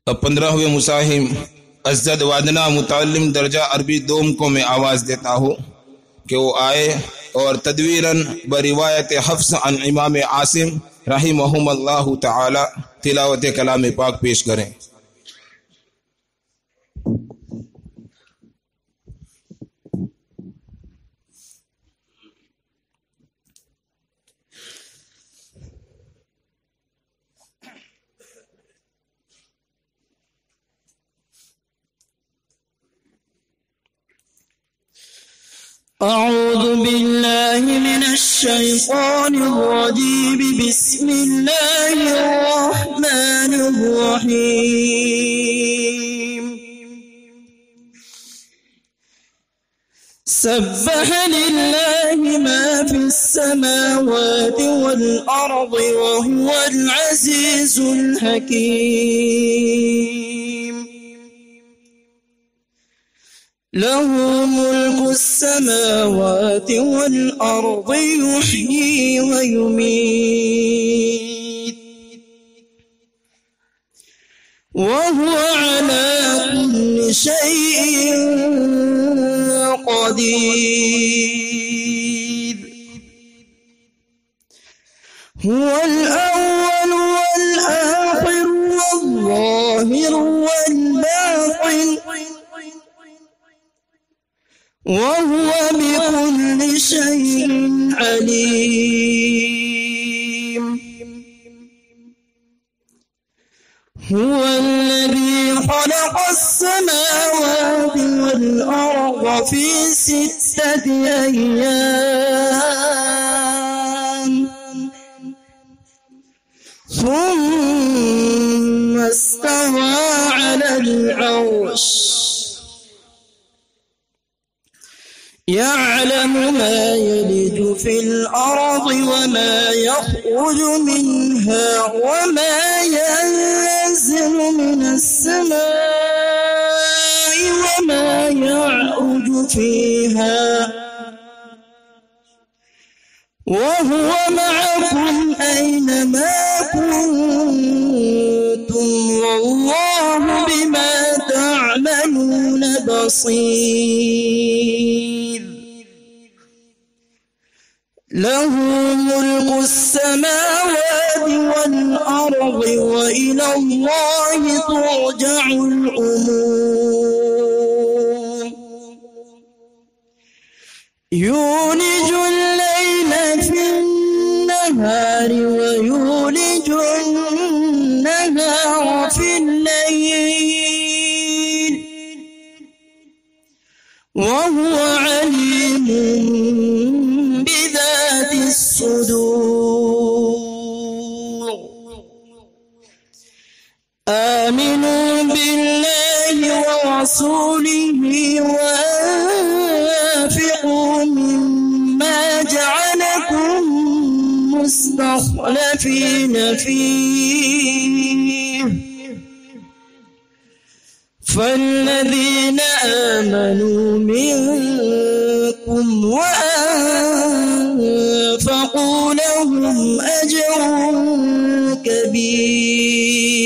अब 15वें मुसाहिम अज़द वादना मुतालिम दर्जा अरबी दोम को मैं आवाज़ देता हूँ कि वो आए और तदवीरन बरिवायत हफ्स अन इमाम आसिम रहिमहुमुल्लाहु तआला तिलावत कलाम पाक पेश करें। أعوذ بالله من الشيطان الرجيم بسم الله الرحمن الرحيم سبح لله ما في السماوات والأرض وهو العزيز الحكيم له ملك السماوات والأرض يحيي ويميت وهو على كل شيء قدير هو الأول والآخر والظاهر والباطن وهو بكل شيء عليم هو الذي خلق السماوات والأرض في 6 أيام ثم استوى على العرش يعلم ما يلج في الأرض وما يخرج منها وما ينزل من السماء وما يعرج فيها وهو معكم أينما كنتم والله بما تعملون بصير له ملك السماوات والأرض وإلى الله ترجع الأمور يولج الليل في النهار ويولج النهار في الليل وهو عليم بذات الصدور آمنوا بالله ورسوله وأنفقوا مما جعلكم مستخلفين فيه فالذين آمنوا منكم وأنفقوا لهم أجر كبير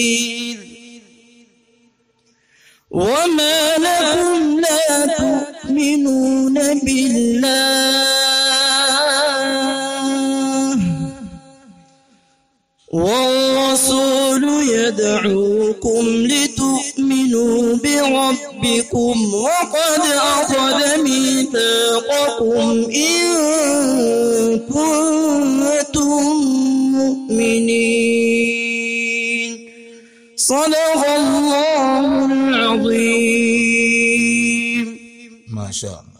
وما لكم لا تؤمنون بالله والرسول يدعوكم لتؤمنوا بربكم وقد أخذ ميثاقكم إن كنتم مؤمنين صدق الله العظيم ما شاء الله।